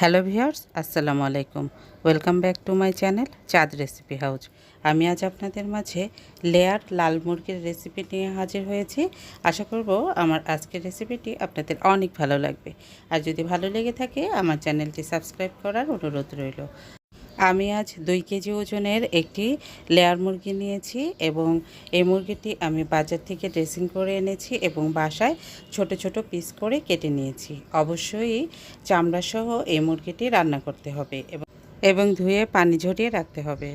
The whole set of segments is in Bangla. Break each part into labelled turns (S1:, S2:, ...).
S1: হ্যালো ভিউয়ার্স, আসসালামু আলাইকুম। Welcome back to my channel চাঁদ রেসিপি হাউস। আমি আজ আপনাদের মাঝে লেয়ার লাল মুরগির রেসিপি নিয়ে হাজির হয়েছি। আশা করব আমার আজকের রেসিপিটি আপনাদের অনেক ভালো লাগবে। আর যদি ভালো লেগে থাকে আমার চ্যানেলটি সাবস্ক্রাইব করার অনুরোধ রইল। আমি আজ 2 কেজি ওজনের একটি লেয়ার মুরগি নিয়েছি এবং এই মুরগিটি আমি বাজার থেকে ড্রেসিং করে এনেছি এবং বাসায় ছোট ছোট পিস করে কেটে নিয়েছি। অবশ্যই চামড়াসহ এই মুরগিটি রান্না করতে হবে এবং ধুয়ে পানি ঝরিয়ে রাখতে হবে।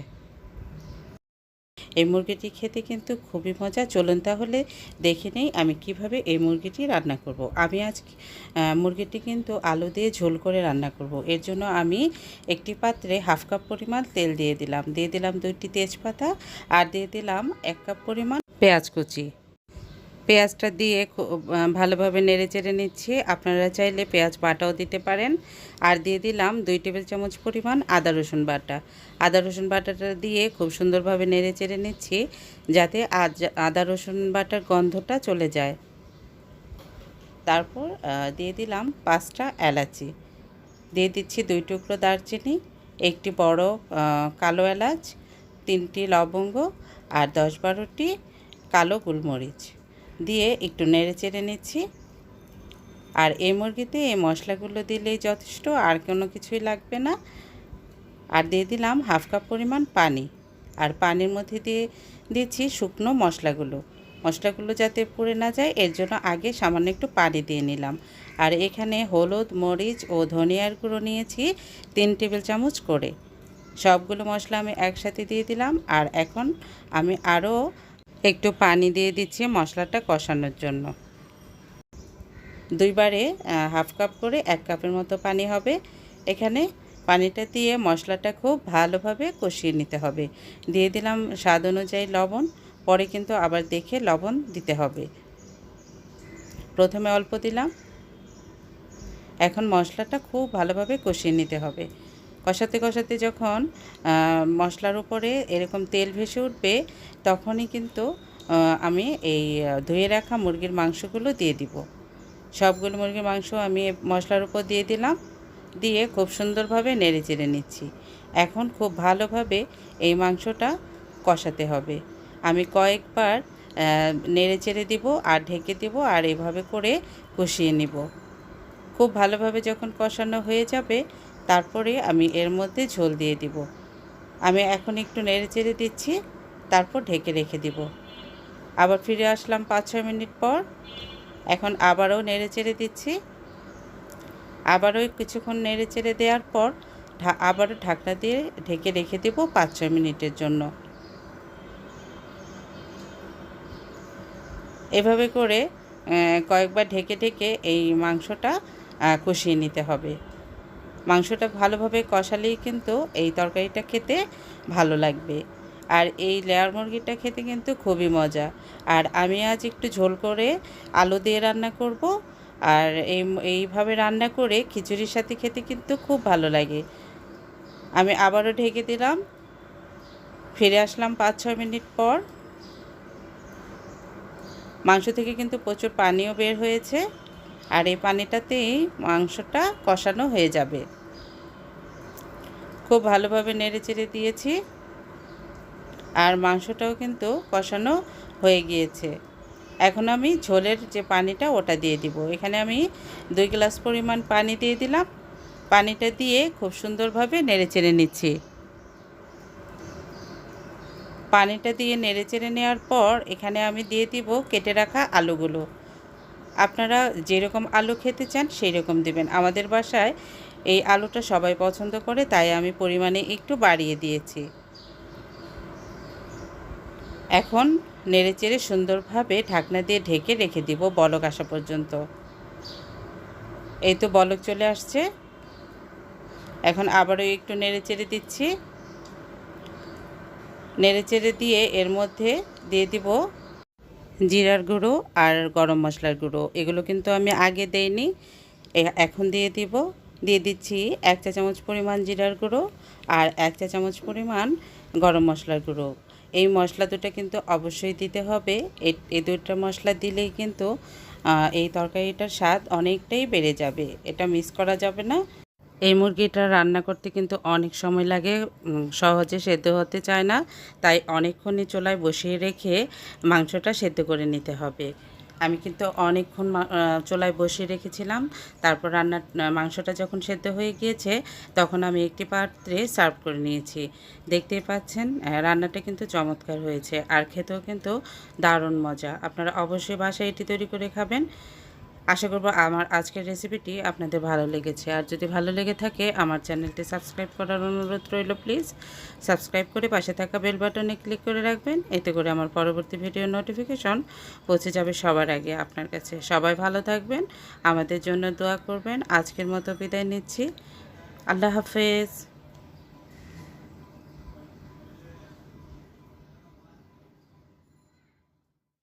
S1: এই মুরগিটি খেতে কিন্তু খুবই মজা। চলুন তাহলে দেখে নেই আমি কিভাবে এই মুরগিটি রান্না করব। আমি আজ মুরগিটি কিন্তু আলু দিয়ে ঝোল করে রান্না করব। এর জন্য আমি একটি পাত্রে হাফ কাপ পরিমাণ তেল দিয়ে দিলাম 2টি তেজপাতা আর দিয়ে দিলাম 1 কাপ পরিমাণ পেঁয়াজ কুচি। পেঁয়াজটা দিয়ে ভালোভাবে নেড়েচেড়ে নিচ্ছি। আপনারা চাইলে পেঁয়াজ বাটাও দিতে পারেন। আর দিয়ে দিলাম 2 টেবিল চামচ পরিমাণ আদা রসুন বাটা। আদা রসুন বাটাটা দিয়ে খুব সুন্দরভাবে নেড়েচেড়ে নিচ্ছি যাতে আদা রসুন বাটার গন্ধটা চলে যায়। তারপর দিয়ে দিলাম 5টা এলাচি, দিয়ে দিচ্ছি 2 টুকরো দারচিনি, একটি বড় কালো এলাচ, 3টি লবঙ্গ আর 10-12টি কালো গোলমরিচ দিয়ে একটু নেড়েচেড়ে নিচ্ছি। আর এই মুরগিতে এই মশলাগুলো দিলেই যথেষ্ট, আর কোনো কিছুই লাগবে না। আর দিয়ে দিলাম হাফ কাপ পরিমাণ পানি। আর পানির মধ্যে দিয়ে দিচ্ছি শুকনো মশলাগুলো যাতে পুড়ে না যায় এর জন্য আগে সামান্য একটু পানি দিয়ে নিলাম। আর এখানে হলুদ, মরিচ ও ধনিয়ার গুঁড়ো নিয়েছি 3 টেবিল চামচ করে। সবগুলো মশলা আমি একসাথে দিয়ে দিলাম। আর এখন আমি আরও একটু পানি দিয়ে দিচ্ছি মশলাটা কষানোর জন্য। দুইবারে হাফ কাপ করে 1 কাপের মতো পানি হবে। এখানে পানিটা দিয়ে মশলাটা খুব ভালোভাবে কষিয়ে নিতে হবে। দিয়ে দিলাম স্বাদ অনুযায়ী লবণ, পরে কিন্তু আবার দেখে লবণ দিতে হবে। প্রথমে অল্প দিলাম। এখন মশলাটা খুব ভালোভাবে কষিয়ে নিতে হবে। কষাতে কষাতে যখন মশলার উপরে এরকম তেল ভেসে উঠবে তখনই কিন্তু আমি এই ধুয়ে রাখা মুরগির মাংসগুলো দিয়ে দিব। সবগুলো মুরগির মাংস আমি মশলার উপর দিয়ে দিলাম, দিয়ে খুব সুন্দরভাবে নেড়েচেড়ে নিচ্ছি। এখন খুব ভালোভাবে এই মাংসটা কষাতে হবে। আমি কয়েকবার নেড়েচেড়ে দিব আর ঢেকে দিব আর এভাবে করে কষিয়ে নিব। খুব ভালোভাবে যখন কষানো হয়ে যাবে তারপরে আমি এর মধ্যে ঝোল দিয়ে দিব। আমি এখন একটু নেড়েচেড়ে দিচ্ছি, তারপর ঢেকে রেখে দিব। আবার ফিরে আসলাম 5-6 মিনিট পর। এখন আবারও নেড়েচেড়ে দিচ্ছি। আবারও কিছুক্ষণ নেড়েচেড়ে দেওয়ার পর আবারও ঢাকনা দিয়ে ঢেকে রেখে দেব 5-6 মিনিটের জন্য। এভাবে করে কয়েকবার ঢেকে ঢেকে এই মাংসটা কষিয়ে নিতে হবে। মাংসটা ভালোভাবে কষালেই কিন্তু এই তরকারিটা খেতে ভালো লাগবে। আর এই লেয়ার মুরগিটা খেতে কিন্তু খুবই মজা। আর আমি আজ একটু ঝোল করে আলু দিয়ে রান্না করব। আর এইভাবে রান্না করে খিচুড়ির সাথে খেতে কিন্তু খুব ভালো লাগে। আমি আবারও ঢেকে দিলাম। ফিরে আসলাম 5-6 মিনিট পর। মাংস থেকে কিন্তু প্রচুর পানিও বের হয়েছে। আর এই পানিটাতেই মাংসটা কষানো হয়ে যাবে। খুব ভালোভাবে নেড়েচেড়ে দিয়েছি আর মাংসটাও কিন্তু কষানো হয়ে গিয়েছে। এখন আমি ঝোলের যে পানিটা ওটা দিয়ে দিব। এখানে আমি 2 গ্লাস পরিমাণ পানি দিয়ে দিলাম। পানিটা দিয়ে খুব সুন্দরভাবে নেড়েচেড়ে নিচ্ছি। পানিটা দিয়ে নেড়েচেড়ে নেওয়ার পর এখানে আমি দিয়ে দিব কেটে রাখা আলুগুলো। আপনারা যেরকম আলু খেতে চান সেই রকম দেবেন। আমাদের বাসায় এই আলুটা সবাই পছন্দ করে, তাই আমি পরিমাণে একটু বাড়িয়ে দিয়েছি। এখন নেড়েচেড়ে সুন্দরভাবে ঢাকনা দিয়ে ঢেকে রেখে দিব বলক আসা পর্যন্ত। এই তো বলক চলে আসছে। এখন আবারও একটু নেড়েচেড়ে দিচ্ছি। নেড়েচেড়ে দিয়ে এর মধ্যে দিয়ে দিব জিরার গুঁড়ো আর গরম মশলার গুঁড়ো। এগুলো কিন্তু আমি আগে দেইনি, এখন দিয়ে দিচ্ছি 1 চা চামচ পরিমাণ জিরার গুঁড়ো আর 1 চা চামচ পরিমাণ গরম মশলার গুঁড়ো। এই মশলা দুটো কিন্তু অবশ্যই দিতে হবে। এই দুটো মশলা দিলেই কিন্তু এই তরকারিটার স্বাদ অনেকটাই বেড়ে যাবে, এটা মিস করা যাবে না। এই মুরগিটা রান্না করতে কিন্তু অনেক সময় লাগে, সহজে সেদ্ধ হতে চায় না, তাই অনেকক্ষণই চুলায় বসিয়ে রেখে মাংসটা সেদ্ধ করে নিতে হবে। আমি কিন্তু অনেকক্ষণ চুলায় বসিয়ে রেখেছিলাম। তারপর মাংসটা যখন সেদ্ধ হয়ে গিয়েছে তখন আমি একটি পাত্রে সার্ভ করে নিয়েছি। দেখতেই পাচ্ছেন রান্নাটা কিন্তু চমৎকার হয়েছে আর খেতেও কিন্তু দারুণ মজা। আপনারা অবশ্যই বাসায় এটি তৈরি করে খাবেন। আশা করব আমার আজকের রেসিপিটি আপনাদের ভালো লেগেছে। আর যদি ভালো লেগে থাকে আমার চ্যানেলটি সাবস্ক্রাইব করার অনুরোধ রইল। প্লিজ সাবস্ক্রাইব করে পাশে থাকা বেল বাটনে ক্লিক করে রাখবেন। এতে করে আমার পরবর্তী ভিডিওর নোটিফিকেশন পৌঁছে যাবে সবার আগে আপনার কাছে। সবাই ভালো থাকবেন, আমাদের জন্য দোয়া করবেন। আজকের মতো বিদায় নিচ্ছি। আল্লাহ হাফেজ।